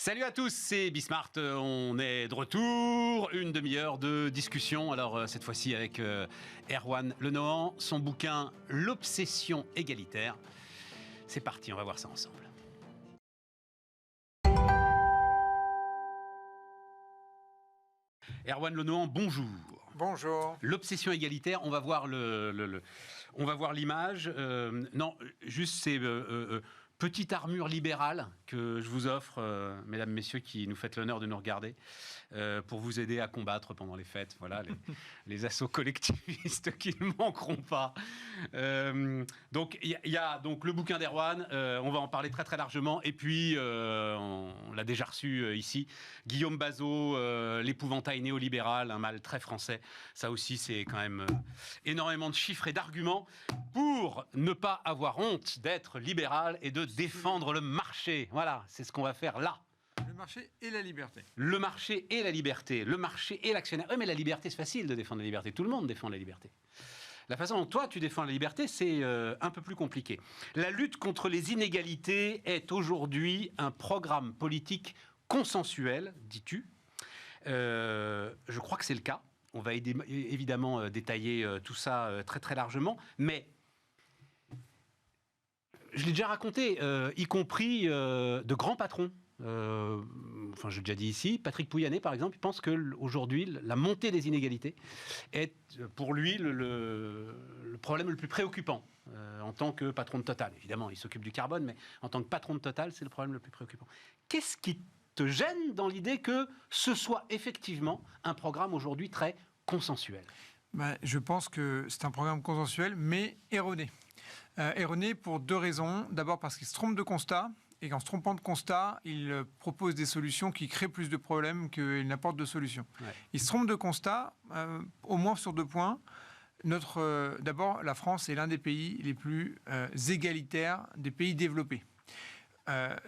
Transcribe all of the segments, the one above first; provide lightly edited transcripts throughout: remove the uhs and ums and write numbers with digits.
Salut à tous, c'est Bismart. On est de retour, une demi-heure de discussion. Alors cette fois-ci avec Erwan Le Nohan, son bouquin L'obsession égalitaire. C'est parti, on va voir ça ensemble. Erwan Le Nohan, bonjour. Bonjour. L'obsession égalitaire, on va voir on va voir l'image. Non, juste c'est petite armure libérale que je vous offre, mesdames, messieurs, qui nous faites l'honneur de nous regarder, pour vous aider à combattre pendant les fêtes. Voilà, les assauts collectivistes qui ne manqueront pas. Donc, il y a donc le bouquin d'Erwan. On va en parler très très largement. Et puis, on l'a déjà reçu ici, Guillaume Bazot, l'épouvantail néolibéral, un mal très français. Ça aussi, c'est quand même énormément de chiffres et d'arguments pour ne pas avoir honte d'être libéral et de défendre le marché. Voilà, c'est ce qu'on va faire là. Le marché et la liberté. Le marché et la liberté. Le marché et l'actionnaire. Oui, mais la liberté, c'est facile de défendre la liberté. Tout le monde défend la liberté. La façon dont toi, tu défends la liberté, c'est un peu plus compliqué. La lutte contre les inégalités est aujourd'hui un programme politique consensuel, dis-tu. Je crois que c'est le cas. On va évidemment détailler tout ça très très largement. Mais je l'ai déjà raconté, y compris de grands patrons. Enfin, j'ai déjà dit ici, Patrick Pouyanné, par exemple, il pense qu'aujourd'hui, la montée des inégalités est, pour lui, le problème le plus préoccupant. En tant que patron de Total, évidemment, il s'occupe du carbone, mais en tant que patron de Total, c'est le problème le plus préoccupant. Qu'est-ce qui te gêne dans l'idée que ce soit effectivement un programme aujourd'hui très consensuel ? Je pense que c'est un programme consensuel, mais erroné. Erroné pour deux raisons. D'abord parce qu'il se trompe de constat, et qu'en se trompant de constat, il propose des solutions qui créent plus de problèmes qu'il n'apporte de solutions. Ouais. Il se trompe de constat, au moins sur deux points. D'abord, la France est l'un des pays les plus égalitaires des pays développés.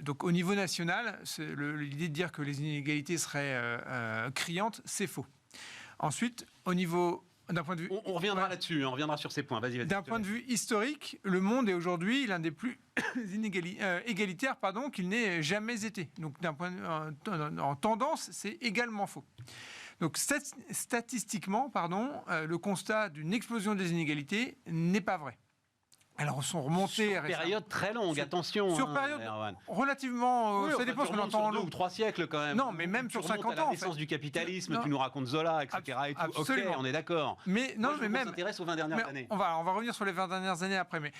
Donc au niveau national, l'idée de dire que les inégalités seraient criantes, c'est faux. Ensuite, au niveau... D'un point de vue, on reviendra là-dessus, on reviendra sur ces points. Vas-y. D'un point de vue historique, le monde est aujourd'hui l'un des plus égalitaires qu'il n'ait jamais été. Donc, en tendance, c'est également faux. Donc, statistiquement, le constat d'une explosion des inégalités n'est pas vrai. Alors, on sont remontés... Sur période très longue, attention. Sur période relativement... Oui, ça dépend ce qu'on entend en 2 ou 3 siècles, quand même. Non, mais même sur 50 ans, à la naissance du capitalisme, non. Tu nous racontes Zola, etc. Et tout. Absolument. Ok, on est d'accord. Mais non, mais même... On s'intéresse aux 20 dernières années. On va revenir sur les 20 dernières années après. Mais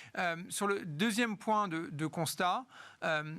sur le deuxième point de constat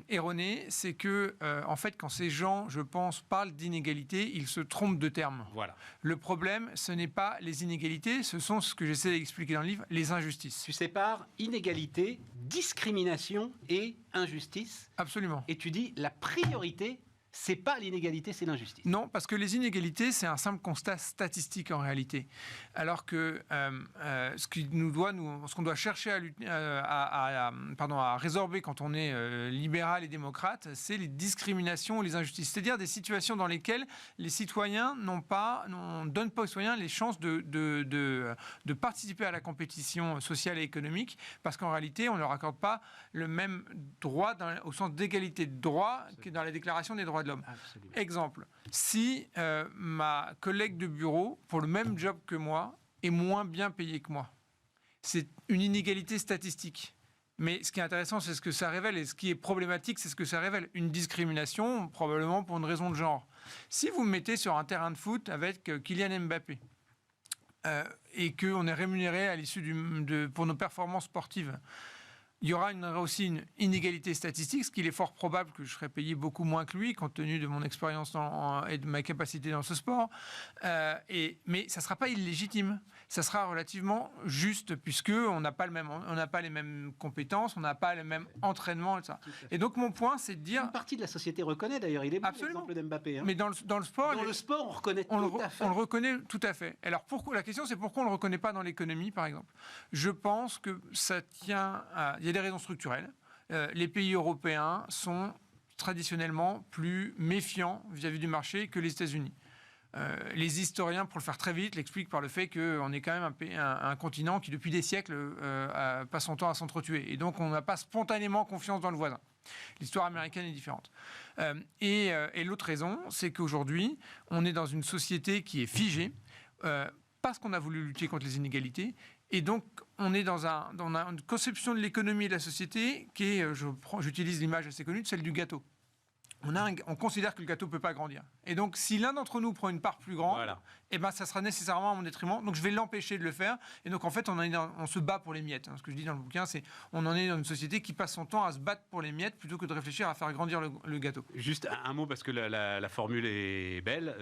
erroné, c'est que, en fait, quand ces gens, je pense, parlent d'inégalité, ils se trompent de terme. Voilà. Le problème, ce n'est pas les inégalités, ce sont ce que j'essaie d'expliquer dans le livre, les injustices. Tu sépares inégalité, discrimination et injustice. Absolument. Et tu dis la priorité, c'est pas l'inégalité, c'est l'injustice. Non, parce que les inégalités, c'est un simple constat statistique en réalité. Alors que ce qu'on doit chercher à résorber quand on est libéral et démocrate, c'est les discriminations ou les injustices. C'est-à-dire des situations dans lesquelles les citoyens ne donnent pas aux citoyens les chances de participer à la compétition sociale et économique, parce qu'en réalité, on ne leur accorde pas le même droit au sens d'égalité de droit que dans la Déclaration des droits de l'homme. Absolument. Exemple, si ma collègue de bureau, pour le même job que moi, est moins bien payée que moi, c'est une inégalité statistique. Mais ce qui est intéressant, c'est ce que ça révèle, et ce qui est problématique, c'est ce que ça révèle. Une discrimination, probablement pour une raison de genre. Si vous me mettez sur un terrain de foot avec Kylian Mbappé, et qu'on est rémunéré à l'issue pour nos performances sportives, il y aura aussi une inégalité statistique, ce qu'il est fort probable que je serais payé beaucoup moins que lui, compte tenu de mon expérience et de ma capacité dans ce sport. Mais ça ne sera pas illégitime. Ça sera relativement juste, puisqu'on n'a pas les mêmes compétences, on n'a pas le même entraînement, etc. Et donc, mon point, c'est de dire... Une partie de la société reconnaît, d'ailleurs. Il est bon, l'exemple d'Mbappé. Hein. Mais dans le sport... Dans le sport, on reconnaît tout à fait. On le reconnaît tout à fait. Alors, la question, c'est pourquoi on ne le reconnaît pas dans l'économie, par exemple. Je pense que ça tient à... Il y a des raisons structurelles. Les pays européens sont traditionnellement plus méfiants vis-à-vis du marché que les États-Unis. Les historiens, pour le faire très vite, l'expliquent par le fait qu'on est quand même un continent qui, depuis des siècles, passe son temps à s'entretuer. Et donc, on n'a pas spontanément confiance dans le voisin. L'histoire américaine est différente. Et l'autre raison, c'est qu'aujourd'hui, on est dans une société qui est figée, parce qu'on a voulu lutter contre les inégalités. Et donc, on est dans une conception de l'économie et de la société qui est, j'utilise l'image assez connue, celle du gâteau. On considère que le gâteau ne peut pas grandir. Et donc, si l'un d'entre nous prend une part plus grande, eh ben, ça sera nécessairement à mon détriment. Donc, je vais l'empêcher de le faire. Et donc, en fait, on se bat pour les miettes. Ce que je dis dans le bouquin, c'est on en est dans une société qui passe son temps à se battre pour les miettes plutôt que de réfléchir à faire grandir le gâteau. Juste un mot, parce que la formule est belle.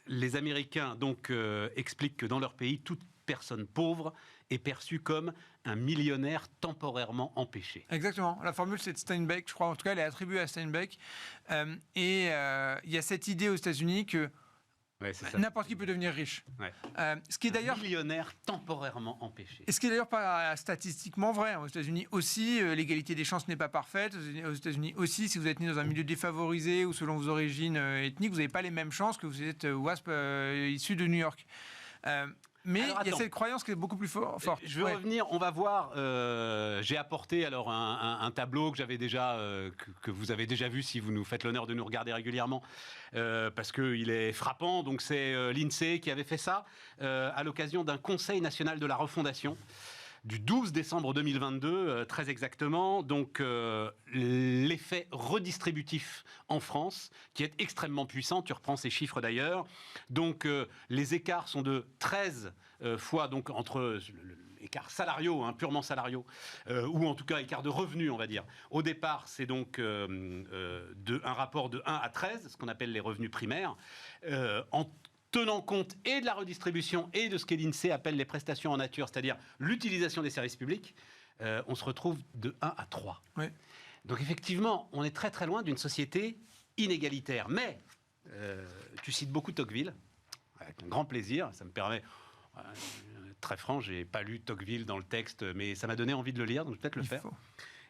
Les Américains donc, expliquent que dans leur pays, toute personne pauvre est perçue comme un millionnaire temporairement empêché. Exactement. La formule, c'est de Steinbeck, je crois. En tout cas, elle est attribuée à Steinbeck. Il y a cette idée aux États-Unis que n'importe qui peut devenir riche. Ce qui est d'ailleurs millionnaire temporairement empêché. Et ce qui est d'ailleurs pas statistiquement vrai. Aux États-Unis aussi, l'égalité des chances n'est pas parfaite. Aux États-Unis aussi, si vous êtes né dans un milieu défavorisé ou selon vos origines ethniques, vous n'avez pas les mêmes chances que vous êtes WASP issu de New York. Mais il y a cette croyance qui est beaucoup plus forte. Je veux revenir, on va voir, j'ai apporté alors un tableau que j'avais déjà, que vous avez déjà vu si vous nous faites l'honneur de nous regarder régulièrement, parce qu'il est frappant. Donc c'est l'INSEE qui avait fait ça à l'occasion d'un Conseil national de la refondation du 12 décembre 2022, très exactement. Donc l'effet redistributif en France, qui est extrêmement puissant, tu reprends ces chiffres d'ailleurs. Donc les écarts sont de 13 fois donc, entre écarts salariaux, purement salariaux, ou en tout cas écart de revenus, on va dire. Au départ, c'est donc un rapport de 1 à 13, ce qu'on appelle les revenus primaires, en tenant compte et de la redistribution et de ce que l'INSEE appelle les prestations en nature, c'est-à-dire l'utilisation des services publics, on se retrouve de 1 à 3. Oui. Donc effectivement, on est très très loin d'une société inégalitaire. Mais, tu cites beaucoup Tocqueville, avec un grand plaisir, ça me permet... très franc, je n'ai pas lu Tocqueville dans le texte, mais ça m'a donné envie de le lire, donc je vais peut-être le faire.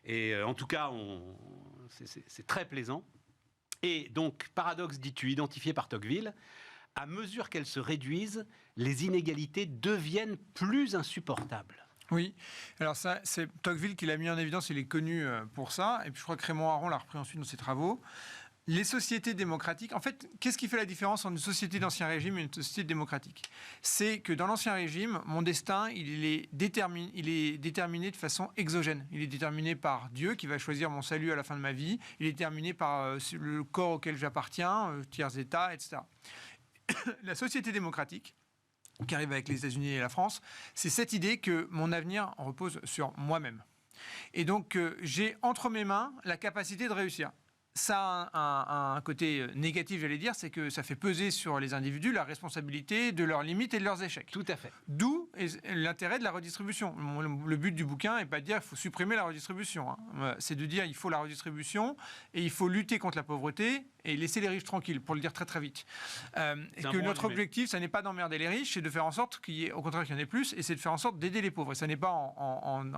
Et en tout cas, c'est très plaisant. Et donc, paradoxe, dis-tu, identifié par Tocqueville, à mesure qu'elles se réduisent, les inégalités deviennent plus insupportables. Oui, alors ça, c'est Tocqueville qui l'a mis en évidence, il est connu pour ça, et puis je crois que Raymond Aron l'a repris ensuite dans ses travaux. Les sociétés démocratiques, en fait, qu'est-ce qui fait la différence entre une société d'Ancien Régime et une société démocratique ? C'est que dans l'Ancien Régime, mon destin, il est déterminé de façon exogène. Il est déterminé par Dieu qui va choisir mon salut à la fin de ma vie. Il est déterminé par le corps auquel j'appartiens, tiers état, etc. La société démocratique, qui arrive avec les États-Unis et la France, c'est cette idée que mon avenir repose sur moi-même. Et donc, j'ai entre mes mains la capacité de réussir. Ça a un côté négatif, j'allais dire, c'est que ça fait peser sur les individus la responsabilité de leurs limites et de leurs échecs. Tout à fait. D'où l'intérêt de la redistribution. Le but du bouquin n'est pas de dire qu'il faut supprimer la redistribution. C'est de dire qu'il faut la redistribution et il faut lutter contre la pauvreté et laisser les riches tranquilles, pour le dire très très vite. Et que notre objectif, ça n'est pas d'emmerder les riches, c'est de faire en sorte au contraire qu'il y en ait plus, et c'est de faire en sorte d'aider les pauvres. Et ça n'est pas en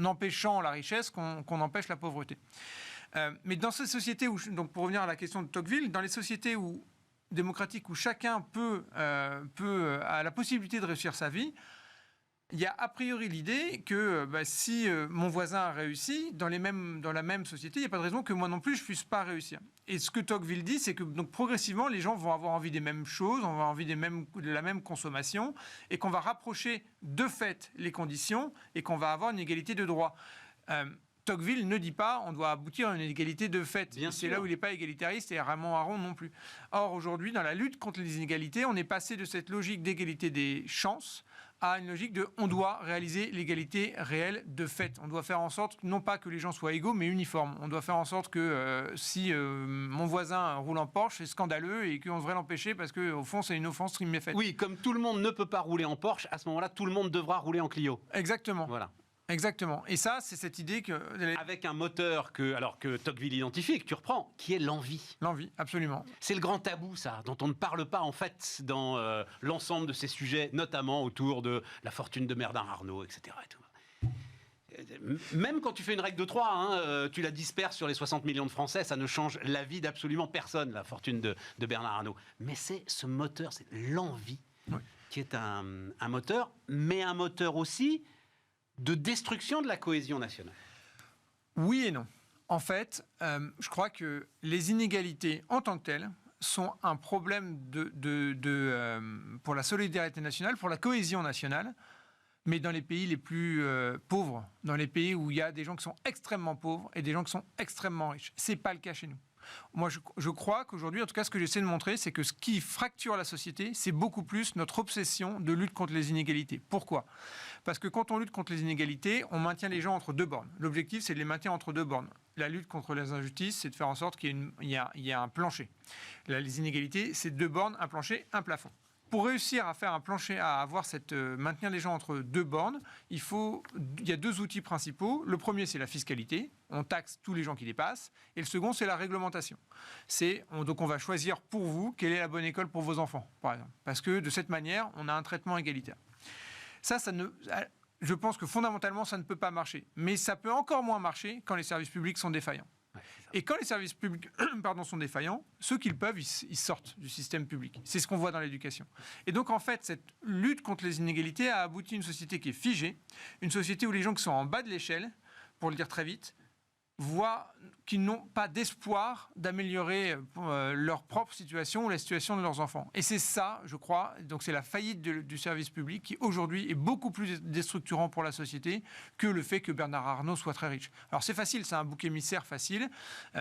empêchant la richesse qu'on empêche la pauvreté. Mais dans ces sociétés donc pour revenir à la question de Tocqueville, dans les sociétés démocratiques où chacun a la possibilité de réussir sa vie, il y a a priori l'idée que si mon voisin a réussi, dans la même société, il n'y a pas de raison que moi non plus je ne puisse pas réussir. Et ce que Tocqueville dit, c'est que donc, progressivement, les gens vont avoir envie des mêmes choses, on va avoir envie de la même consommation, et qu'on va rapprocher de fait les conditions, et qu'on va avoir une égalité de droit. Tocqueville ne dit pas on doit aboutir à une égalité de fait. C'est là où il n'est pas égalitariste, et Raymond Aron non plus. Or, aujourd'hui, dans la lutte contre les inégalités, on est passé de cette logique d'égalité des chances à une logique de on doit réaliser l'égalité réelle de fait. On doit faire en sorte, non pas que les gens soient égaux, mais uniformes. On doit faire en sorte que si mon voisin roule en Porsche, c'est scandaleux et qu'on devrait l'empêcher parce qu'au fond, c'est une offense qui m'est faite. Oui, comme tout le monde ne peut pas rouler en Porsche, à ce moment-là, tout le monde devra rouler en Clio. Exactement. Voilà. Exactement. Et ça, c'est cette idée que... Avec un moteur que Tocqueville identifie et que tu reprends, qui est l'envie. L'envie, absolument. C'est le grand tabou, ça, dont on ne parle pas, en fait, dans l'ensemble de ces sujets, notamment autour de la fortune de Bernard Arnault, etc. Et tout. Même quand tu fais une règle de 3, tu la disperses sur les 60 millions de Français, ça ne change la vie d'absolument personne, la fortune de Bernard Arnault. Mais c'est ce moteur, c'est l'envie, qui est un moteur, mais un moteur aussi de destruction de la cohésion nationale? Oui et non. En fait, je crois que les inégalités en tant que telles sont un problème pour la solidarité nationale, pour la cohésion nationale, mais dans les pays les plus pauvres, dans les pays où il y a des gens qui sont extrêmement pauvres et des gens qui sont extrêmement riches. Ce n'est pas le cas chez nous. Moi, je crois qu'aujourd'hui, en tout cas, ce que j'essaie de montrer, c'est que ce qui fracture la société, c'est beaucoup plus notre obsession de lutte contre les inégalités. Pourquoi ? Parce que quand on lutte contre les inégalités, on maintient les gens entre deux bornes. L'objectif, c'est de les maintenir entre deux bornes. La lutte contre les injustices, c'est de faire en sorte qu'il y ait un plancher. Les inégalités, c'est deux bornes, un plancher, un plafond. Pour réussir à faire un plancher, à avoir maintenir les gens entre deux bornes, il y a deux outils principaux. Le premier, c'est la fiscalité. On taxe tous les gens qui dépassent. Et le second, c'est la réglementation. Donc on va choisir pour vous quelle est la bonne école pour vos enfants, par exemple. Parce que de cette manière, on a un traitement égalitaire. Je pense que fondamentalement, ça ne peut pas marcher. Mais ça peut encore moins marcher quand les services publics sont défaillants. Ouais, et quand les services publics sont défaillants, ceux qui le peuvent, ils sortent du système public. C'est ce qu'on voit dans l'éducation. Et donc, en fait, cette lutte contre les inégalités a abouti à une société qui est figée, une société où les gens qui sont en bas de l'échelle, pour le dire très vite, voient qu'ils n'ont pas d'espoir d'améliorer leur propre situation ou la situation de leurs enfants. Et c'est ça, je crois, donc c'est la faillite du service public qui aujourd'hui est beaucoup plus déstructurant pour la société que le fait que Bernard Arnault soit très riche. Alors c'est facile, c'est un bouc émissaire facile,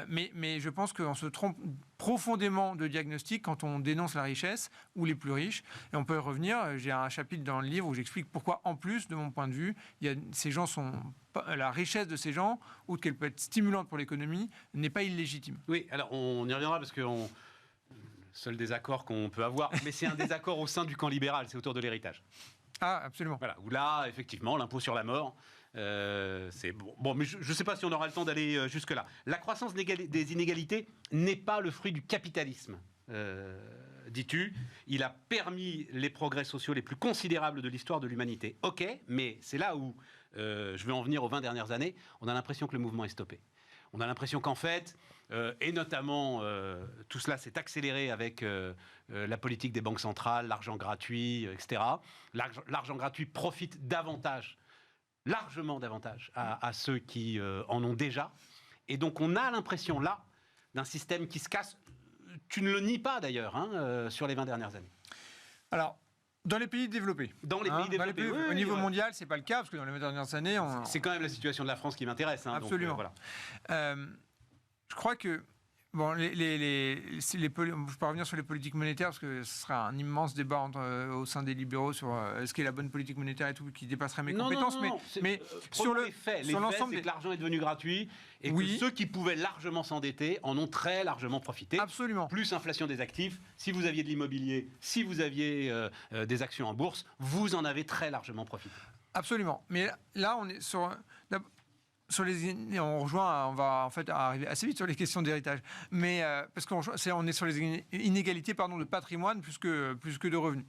mais je pense qu'on se trompe profondément de diagnostic quand on dénonce la richesse ou les plus riches. Et on peut y revenir, j'ai un chapitre dans le livre où j'explique pourquoi, en plus, de mon point de vue, la richesse de ces gens, outre qu'elle peut être stimulante pour l'économie, n'est pas illégitime. Oui, alors on y reviendra parce que le seul désaccord qu'on peut avoir, mais c'est un désaccord au sein du camp libéral, c'est autour de l'héritage. Ah, absolument. Voilà, où là, effectivement, l'impôt sur la mort, c'est bon, mais je ne sais pas si on aura le temps d'aller jusque-là. La croissance des inégalités n'est pas le fruit du capitalisme, dis-tu. Il a permis les progrès sociaux les plus considérables de l'histoire de l'humanité. Ok, mais c'est là où je veux en venir aux 20 dernières années. On a l'impression que le mouvement est stoppé. On a l'impression qu'en fait, et notamment tout cela s'est accéléré avec la politique des banques centrales, l'argent gratuit, etc. L'argent gratuit profite largement davantage à ceux qui en ont déjà. Et donc on a l'impression là d'un système qui se casse. Tu ne le nies pas d'ailleurs sur les 20 dernières années. Alors, dans les pays développés. Au niveau mondial, c'est pas le cas, parce que dans les 20 dernières années... C'est quand même la situation de la France qui m'intéresse. Absolument. Donc, voilà. Je crois que... Bon, je peux revenir sur les politiques monétaires, parce que ce sera un immense débat au sein des libéraux sur ce qu'est la bonne politique monétaire et tout, qui dépasserait mes compétences. Mais sur les faits, c'est que l'argent est devenu gratuit et que ceux qui pouvaient largement s'endetter en ont très largement profité. Absolument. Plus inflation des actifs. Si vous aviez de l'immobilier, si vous aviez des actions en bourse, vous en avez très largement profité. Absolument. Mais là, on est sur on va en fait arriver assez vite sur les questions d'héritage, mais parce qu'on est sur les inégalités de patrimoine plus que de revenus.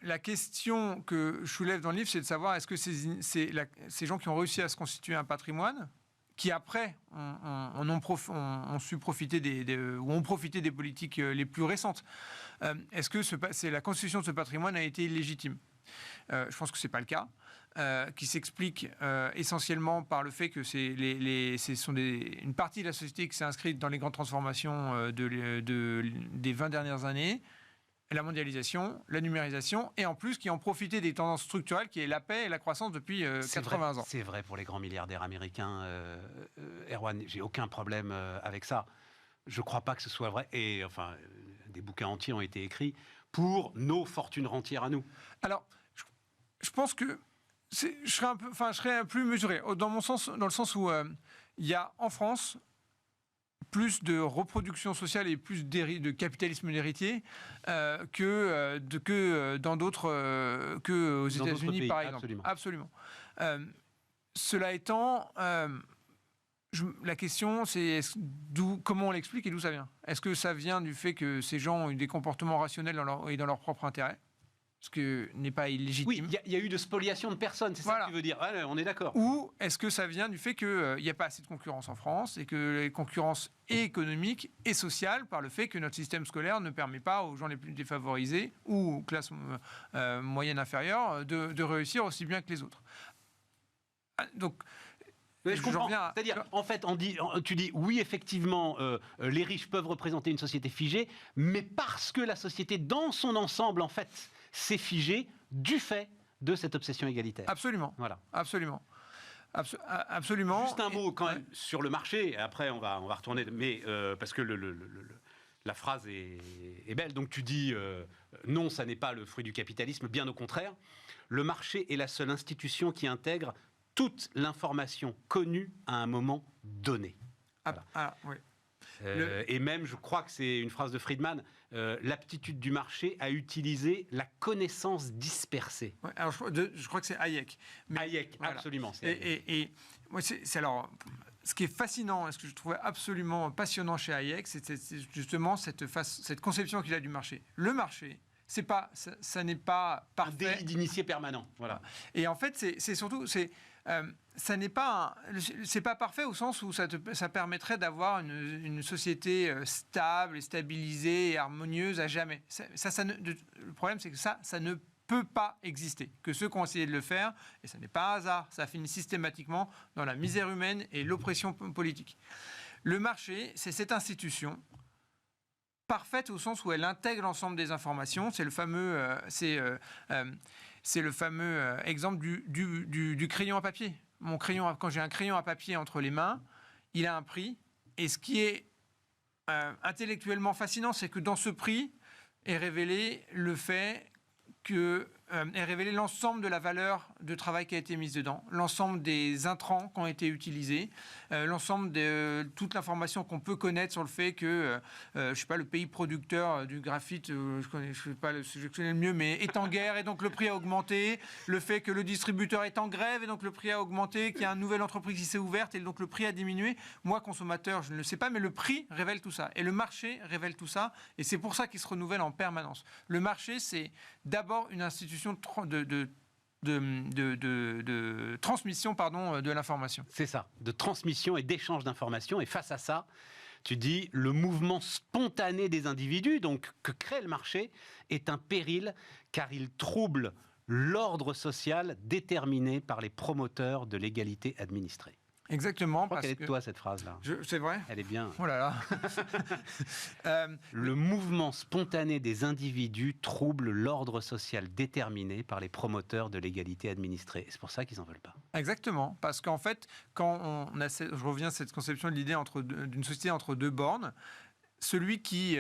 La question que je soulève dans le livre, c'est de savoir est-ce que ces gens qui ont réussi à se constituer un patrimoine, qui après ont su profiter ou ont profité des politiques les plus récentes, est-ce que la constitution de ce patrimoine a été illégitime ? Je pense que c'est pas le cas. Qui s'explique essentiellement par le fait que une partie de la société qui s'est inscrite dans les grandes transformations des 20 dernières années, la mondialisation, la numérisation, et en plus qui ont profité des tendances structurelles qui est la paix et la croissance depuis 80 ans. C'est vrai pour les grands milliardaires américains, Erwan, j'ai aucun problème avec ça. Je ne crois pas que ce soit vrai, et enfin, des bouquins entiers ont été écrits pour nos fortunes rentières à nous. Alors, je pense que je serais un peu plus mesuré, dans le sens où il y a en France plus de reproduction sociale et plus de capitalisme d'héritier que dans d'autres, que aux États-Unis par exemple. Absolument. Cela étant, la question c'est comment on l'explique et d'où ça vient. Est-ce que ça vient du fait que ces gens ont eu des comportements rationnels dans leur propre intérêt ? Ce qui n'est pas illégitime. Oui, il y a eu de spoliation de personnes, c'est ça que tu veux dire. Ouais, on est d'accord. Ou est-ce que ça vient du fait qu'il n'y a pas assez de concurrence en France et que la concurrence est économique et sociale par le fait que notre système scolaire ne permet pas aux gens les plus défavorisés ou aux classes moyennes inférieures de réussir aussi bien que les autres. Donc, Oui, je comprends. C'est-à-dire, en fait, tu dis oui, effectivement, les riches peuvent représenter une société figée, mais parce que la société, dans son ensemble, en fait, s'est figée du fait de cette obsession égalitaire. Absolument. Voilà. Absolument. Absolument. Juste un mot quand même sur le marché. Après, on va retourner, mais parce que la phrase est belle. Donc tu dis non, ça n'est pas le fruit du capitalisme. Bien au contraire, le marché est la seule institution qui intègre toute l'information connue à un moment donné. Voilà. Oui. Et même, je crois que c'est une phrase de Friedman, l'aptitude du marché à utiliser la connaissance dispersée. Ouais, alors je crois que c'est Hayek. Hayek, voilà. Absolument. Et moi, c'est alors, ce qui est fascinant, et ce que je trouvais absolument passionnant chez Hayek, c'est justement cette conception qu'il a du marché. Le marché, ça n'est pas parfait. Un délit d'initié permanent. Voilà. Et en fait, c'est surtout... ça n'est pas, c'est pas parfait au sens où ça permettrait d'avoir une société stable, et stabilisée et harmonieuse à jamais. Le problème, c'est que ça ne peut pas exister. Que ceux qui ont essayé de le faire, et ça n'est pas un hasard, ça finit systématiquement dans la misère humaine et l'oppression politique. Le marché, c'est cette institution parfaite au sens où elle intègre l'ensemble des informations. C'est le fameux... c'est le fameux exemple du crayon à papier. Mon crayon, quand j'ai un crayon à papier entre les mains, il a un prix. Et ce qui est intellectuellement fascinant, c'est que dans ce prix est révélé le fait est révélé l'ensemble de la valeur de travail qui a été mise dedans, l'ensemble des intrants qui ont été utilisés, l'ensemble de toute l'information qu'on peut connaître sur le fait que, je sais pas, le pays producteur du graphite, je connais le mieux, mais est en guerre et donc le prix a augmenté, le fait que le distributeur est en grève et donc le prix a augmenté, qu'il y a une nouvelle entreprise qui s'est ouverte et donc le prix a diminué. Moi, consommateur, je ne le sais pas, mais le prix révèle tout ça. Et le marché révèle tout ça et c'est pour ça qu'il se renouvelle en permanence. Le marché, c'est d'abord une institution de transmission de l'information. C'est ça, de transmission et d'échange d'informations. Et face à ça, tu dis, le mouvement spontané des individus, donc que crée le marché, est un péril car il trouble l'ordre social déterminé par les promoteurs de l'égalité administrée. Exactement. Je crois qu'elle est de toi, cette phrase-là. C'est vrai ? Elle est bien. Oh là là. Le mouvement spontané des individus trouble l'ordre social déterminé par les promoteurs de l'égalité administrée. C'est pour ça qu'ils n'en veulent pas. Exactement. Parce qu'en fait, quand je reviens à cette conception de l'idée d'une société entre deux bornes, celui qui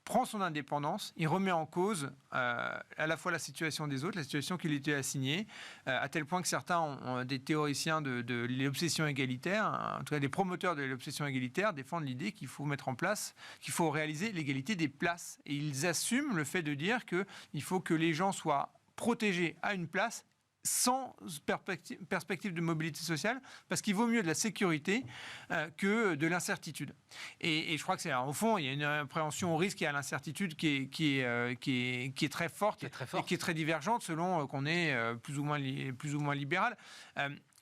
prend son indépendance, il remet en cause à la fois la situation des autres, la situation qu'il était assigné, à tel point que certains ont des théoriciens de l'obsession égalitaire, en tout cas des promoteurs de l'obsession égalitaire, défendent l'idée qu'il faut mettre en place, qu'il faut réaliser l'égalité des places. Et ils assument le fait de dire qu'il faut que les gens soient protégés à une place sans perspective de mobilité sociale, parce qu'il vaut mieux de la sécurité que de l'incertitude. Et je crois que c'est, au fond, il y a une appréhension au risque et à l'incertitude qui est très forte, et qui est très divergente selon qu'on est plus ou moins libéral.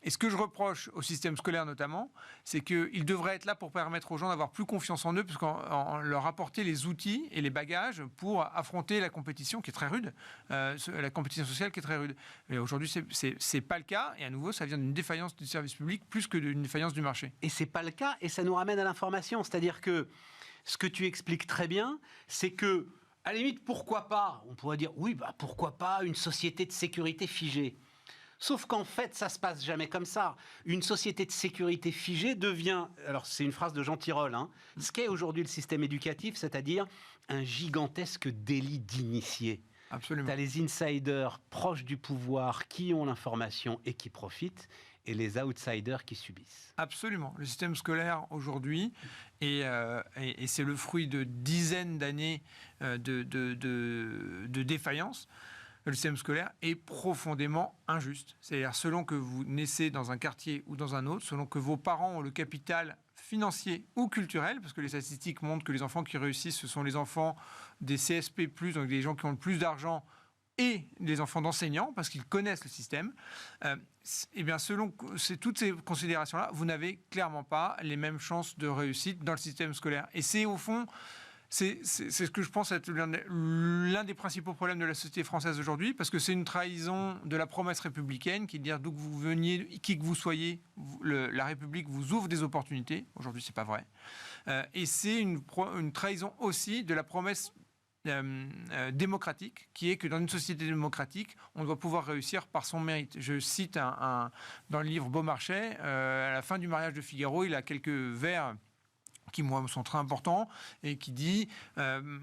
Et ce que je reproche au système scolaire notamment, c'est qu'il devrait être là pour permettre aux gens d'avoir plus confiance en eux, parce qu'en leur apporter les outils et les bagages pour affronter la compétition qui est très rude, la compétition sociale qui est très rude. Et aujourd'hui, c'est pas le cas. Et à nouveau, ça vient d'une défaillance du service public plus que d'une défaillance du marché. Et c'est pas le cas. Et ça nous ramène à l'information. C'est-à-dire que ce que tu expliques très bien, c'est que, à la limite, pourquoi pas ? On pourrait dire, oui, pourquoi pas une société de sécurité figée ? Sauf qu'en fait, ça se passe jamais comme ça. Une société de sécurité figée devient, alors c'est une phrase de Jean Tirole, ce qu'est aujourd'hui le système éducatif, c'est-à-dire un gigantesque délit d'initié. Absolument. Tu as les insiders proches du pouvoir qui ont l'information et qui profitent, et les outsiders qui subissent. Absolument. Le système scolaire aujourd'hui, et c'est le fruit de dizaines d'années de défaillance. Le système scolaire est profondément injuste. C'est-à-dire, selon que vous naissez dans un quartier ou dans un autre, selon que vos parents ont le capital financier ou culturel, parce que les statistiques montrent que les enfants qui réussissent, ce sont les enfants des CSP+, donc des gens qui ont le plus d'argent, et les enfants d'enseignants, parce qu'ils connaissent le système, et bien selon toutes ces considérations-là, vous n'avez clairement pas les mêmes chances de réussite dans le système scolaire. Et c'est au fond C'est ce que je pense être l'un des principaux problèmes de la société française aujourd'hui, parce que c'est une trahison de la promesse républicaine, qui est de dire d'où que vous veniez, qui que vous soyez, la République vous ouvre des opportunités. Aujourd'hui, c'est pas vrai. Et c'est une trahison aussi de la promesse démocratique, qui est que dans une société démocratique, on doit pouvoir réussir par son mérite. Je cite dans le livre Beaumarchais, à la fin du mariage de Figaro, il a quelques vers qui, moi, sont très importants, et qui dit,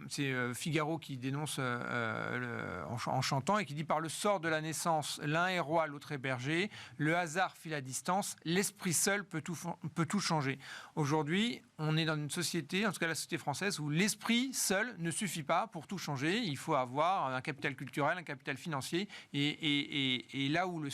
c'est Figaro qui dénonce en chantant, et qui dit « Par le sort de la naissance, l'un est roi, l'autre est berger, le hasard fit la distance, l'esprit seul peut tout changer ». Aujourd'hui, on est dans une société, en tout cas la société française, où l'esprit seul ne suffit pas pour tout changer. Il faut avoir un capital culturel, un capital financier, et là où le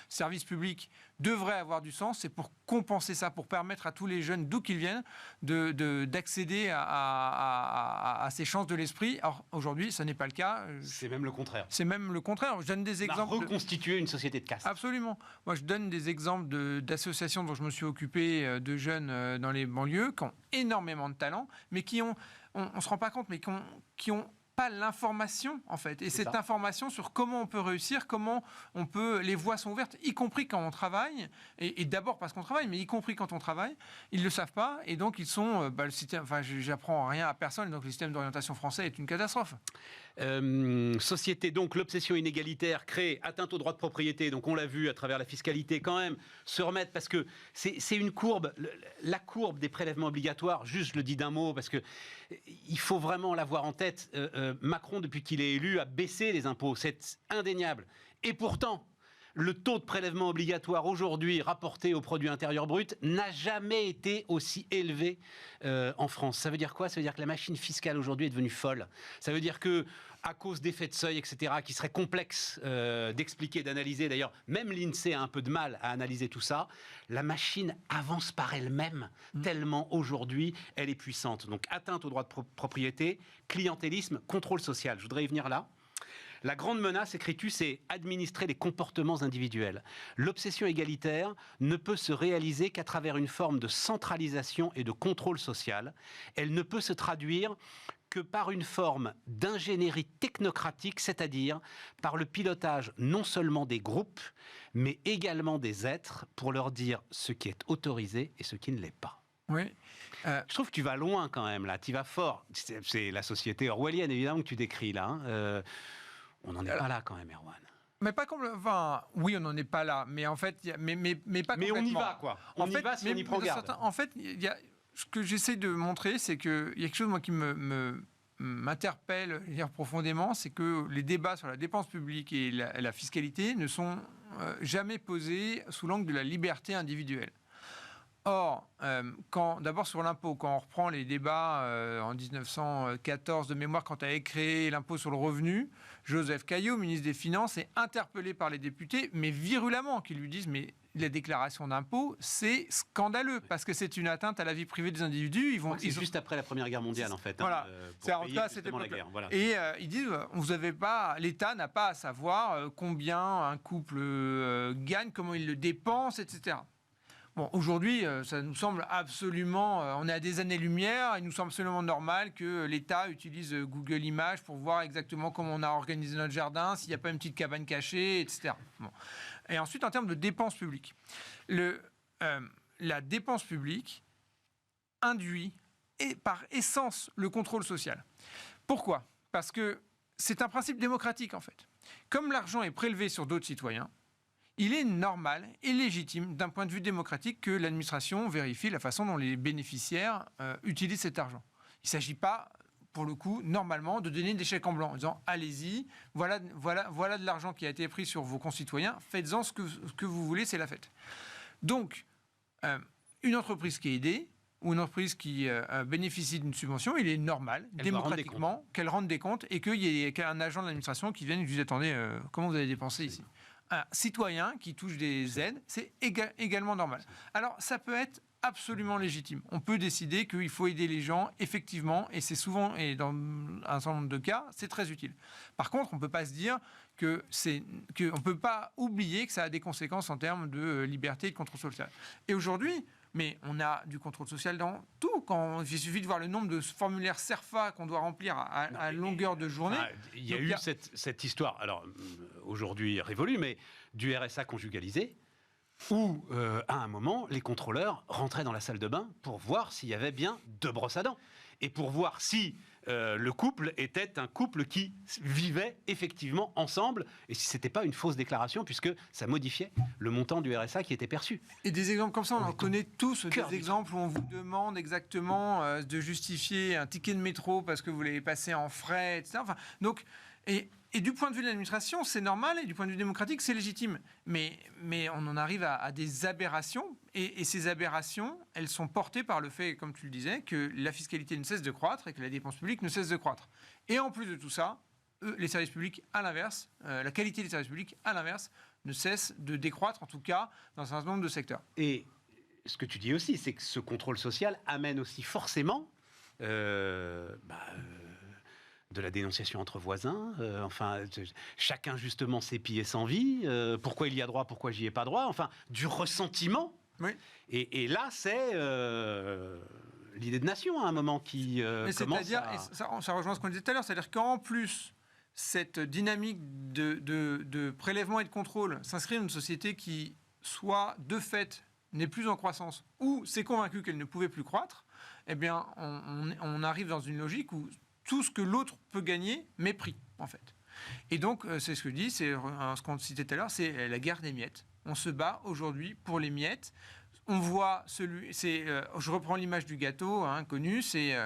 service public devrait avoir du sens, c'est pour compenser ça, pour permettre à tous les jeunes, d'où qu'ils viennent, d'accéder à ces chances de l'esprit. Alors aujourd'hui, ça n'est pas le cas. C'est même le contraire. C'est même le contraire. Je donne des exemples. Reconstituer une société de caste. Absolument. Moi, je donne des exemples d'associations dont je me suis occupé, de jeunes dans les banlieues, qui ont énormément de talent, mais qui ont, on ne se rend pas compte, mais qui ont pas l'information, en fait. Et cette information sur comment on peut réussir, comment on peut... Les voies sont ouvertes, y compris quand on travaille, et d'abord parce qu'on travaille, mais y compris quand on travaille, ils ne le savent pas, et donc ils sont... le système, j'apprends rien à personne, donc le système d'orientation français est une catastrophe. Société, donc l'obsession inégalitaire crée atteinte au droit de propriété, donc on l'a vu à travers la fiscalité, quand même, se remettre, parce que c'est une courbe, la courbe des prélèvements obligatoires, juste je le dis d'un mot, parce que il faut vraiment l'avoir en tête. Macron, depuis qu'il est élu, a baissé les impôts, c'est indéniable. Et pourtant, le taux de prélèvement obligatoire aujourd'hui rapporté au produit intérieur brut n'a jamais été aussi élevé en France. Ça veut dire quoi? Ça veut dire que la machine fiscale aujourd'hui est devenue folle. Ça veut dire que, à cause d'effets de seuil, etc., qui seraient complexes d'expliquer, d'analyser, d'ailleurs, même l'INSEE a un peu de mal à analyser tout ça, la machine avance par elle-même, tellement aujourd'hui elle est puissante. Donc atteinte au droit de propriété, clientélisme, contrôle social. Je voudrais y venir là. La grande menace, écris-tu, c'est administrer les comportements individuels. L'obsession égalitaire ne peut se réaliser qu'à travers une forme de centralisation et de contrôle social. Elle ne peut se traduire que par une forme d'ingénierie technocratique, c'est-à-dire par le pilotage non seulement des groupes, mais également des êtres, pour leur dire ce qui est autorisé et ce qui ne l'est pas. Oui. Je trouve que tu vas loin quand même, là. Tu vas fort. C'est la société orwellienne, évidemment, que tu décris là. On n'en est pas là quand même, Erwan. Mais pas comme, enfin, oui, on n'en est pas là, mais en fait, mais pas complètement. Mais on y va, quoi. On y va si on y prend garde. En fait, ce que j'essaie de montrer, c'est qu'il y a quelque chose, moi, qui m'interpelle profondément, c'est que les débats sur la dépense publique et la fiscalité ne sont jamais posés sous l'angle de la liberté individuelle. Or, d'abord sur l'impôt, quand on reprend les débats en 1914 de mémoire, quand a été créé l'impôt sur le revenu, Joseph Caillaux, ministre des Finances, est interpellé par les députés, mais virulemment, qui lui disent « mais la déclaration d'impôt, c'est scandaleux, parce que c'est une atteinte à la vie privée des individus. » C'est juste après la Première Guerre mondiale, en fait. Voilà. Pour payer justement la guerre. Voilà. Et ils disent l'État n'a pas à savoir combien un couple gagne, comment il le dépense, etc. Bon, aujourd'hui, ça nous semble absolument... on est à des années-lumière, il nous semble absolument normal que l'État utilise Google Images pour voir exactement comment on a organisé notre jardin, s'il n'y a pas une petite cabane cachée, etc. Bon. Et ensuite, en termes de dépenses publiques, la dépense publique induit, et par essence, le contrôle social. Pourquoi? Parce que c'est un principe démocratique, en fait. Comme l'argent est prélevé sur d'autres citoyens, il est normal et légitime, d'un point de vue démocratique, que l'administration vérifie la façon dont les bénéficiaires utilisent cet argent. Il ne s'agit pas, pour le coup, normalement, de donner des chèques en blanc en disant « allez-y, voilà de l'argent qui a été pris sur vos concitoyens, faites-en ce que vous voulez, c'est la fête ». Donc, une entreprise qui est aidée, ou une entreprise qui bénéficie d'une subvention, il est normal, démocratiquement, qu'elle rende des comptes et qu'il y ait un agent de l'administration qui vienne et lui dise « attendez, comment vous avez dépensé ici ?» Un citoyen qui touche des aides, c'est également normal. Alors, ça peut être absolument légitime. On peut décider qu'il faut aider les gens, effectivement, et c'est souvent, et dans un certain nombre de cas, c'est très utile. Par contre, on ne peut pas se dire on ne peut pas oublier que ça a des conséquences en termes de liberté et de contrôle social. Et aujourd'hui, mais on a du contrôle social dans tout. Il suffit de voir le nombre de formulaires CERFA qu'on doit remplir à longueur de journée. Il y a eu cette histoire, alors aujourd'hui révolue, mais du RSA conjugalisé, où à un moment, les contrôleurs rentraient dans la salle de bain pour voir s'il y avait bien 2 brosses à dents, et pour voir si le couple était un couple qui vivait effectivement ensemble, et si ce n'était pas une fausse déclaration, puisque ça modifiait le montant du RSA qui était perçu. Et des exemples comme ça, on en connaît tous, des exemples où on vous demande exactement de justifier un ticket de métro parce que vous l'avez passé en frais, etc. Enfin, donc, et du point de vue de l'administration, c'est normal, et du point de vue démocratique, c'est légitime. Mais on en arrive à des aberrations, et ces aberrations, elles sont portées par le fait, comme tu le disais, que la fiscalité ne cesse de croître et que la dépense publique ne cesse de croître. Et en plus de tout ça, les services publics, à l'inverse, la qualité des services publics, à l'inverse, ne cesse de décroître, en tout cas, dans un certain nombre de secteurs. Et ce que tu dis aussi, c'est que ce contrôle social amène aussi forcément de la dénonciation entre voisins, chacun justement s'épier sans vie, pourquoi il y a droit, pourquoi j'y ai pas droit, enfin, du ressentiment. Oui. Et là, c'est l'idée de nation à un moment qui commence à... Ça rejoint ce qu'on disait tout à l'heure, c'est-à-dire qu'en plus, cette dynamique de prélèvement et de contrôle s'inscrit dans une société qui, soit de fait, n'est plus en croissance, ou s'est convaincue qu'elle ne pouvait plus croître, eh bien, on arrive dans une logique où tout ce que l'autre peut gagner mépris, en fait. Et donc, c'est ce que je dis, c'est ce qu'on citait tout à l'heure, c'est la guerre des miettes. On se bat aujourd'hui pour les miettes. On voit je reprends l'image du gâteau connu, c'est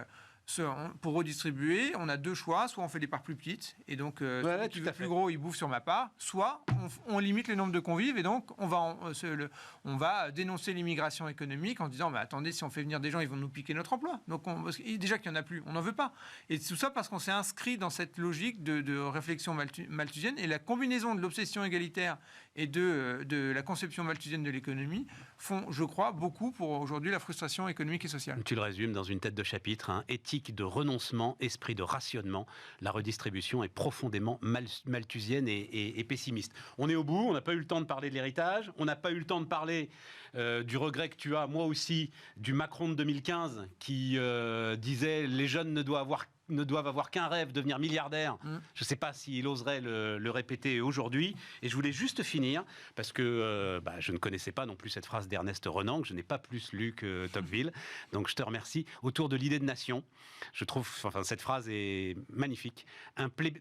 pour redistribuer, on a 2 choix, soit on fait des parts plus petites, et donc celui qui veut plus gros, il bouffe sur ma part, soit on limite le nombre de convives, et donc on va dénoncer l'immigration économique en disant, mais attendez, si on fait venir des gens, ils vont nous piquer notre emploi. Donc déjà qu'il n'y en a plus, on n'en veut pas. Et tout ça parce qu'on s'est inscrit dans cette logique de réflexion malthusienne, et la combinaison de l'obsession égalitaire et de la conception malthusienne de l'économie font, je crois, beaucoup pour aujourd'hui la frustration économique et sociale. Tu le résumes dans une tête de chapitre, éthique de renoncement, esprit de rationnement. La redistribution est profondément malthusienne et pessimiste. On est au bout, on n'a pas eu le temps de parler de l'héritage, on n'a pas eu le temps de parler du regret que tu as, moi aussi, du Macron de 2015 qui disait « les jeunes ne doivent avoir qu'un rêve, devenir milliardaire ». Je ne sais pas s'il oserait le répéter aujourd'hui. Et je voulais juste finir, parce que je ne connaissais pas non plus cette phrase d'Ernest Renan, que je n'ai pas plus lu que Tocqueville. Donc je te remercie. Autour de l'idée de nation, je trouve cette phrase est magnifique.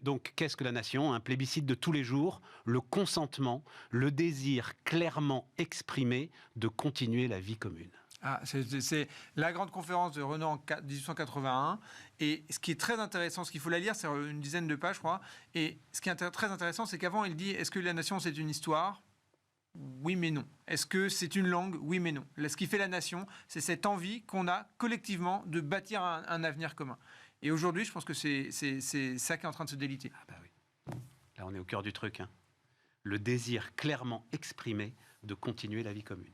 Donc qu'est-ce que la nation ? Un plébiscite de tous les jours, le consentement, le désir clairement exprimé de continuer la vie commune. C'est la grande conférence de Renan en 1881. Et ce qui est très intéressant, ce qu'il faut la lire, c'est une dizaine de pages, je crois. Et ce qui est très intéressant, c'est qu'avant, il dit, est-ce que la nation, c'est une histoire ? Oui, mais non. Est-ce que c'est une langue ? Oui, mais non. Ce qui fait la nation, c'est cette envie qu'on a collectivement de bâtir un avenir commun. Et aujourd'hui, je pense que c'est ça qui est en train de se déliter. Oui. Là, on est au cœur du truc. Le désir clairement exprimé de continuer la vie commune.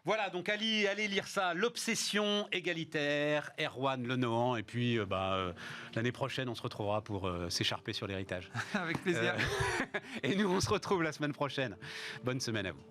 Voilà, donc allez lire ça, L'Obsession égalitaire, Erwan Le Nohan, et puis l'année prochaine, on se retrouvera pour s'écharper sur l'héritage. Avec plaisir. Et nous, on se retrouve la semaine prochaine. Bonne semaine à vous.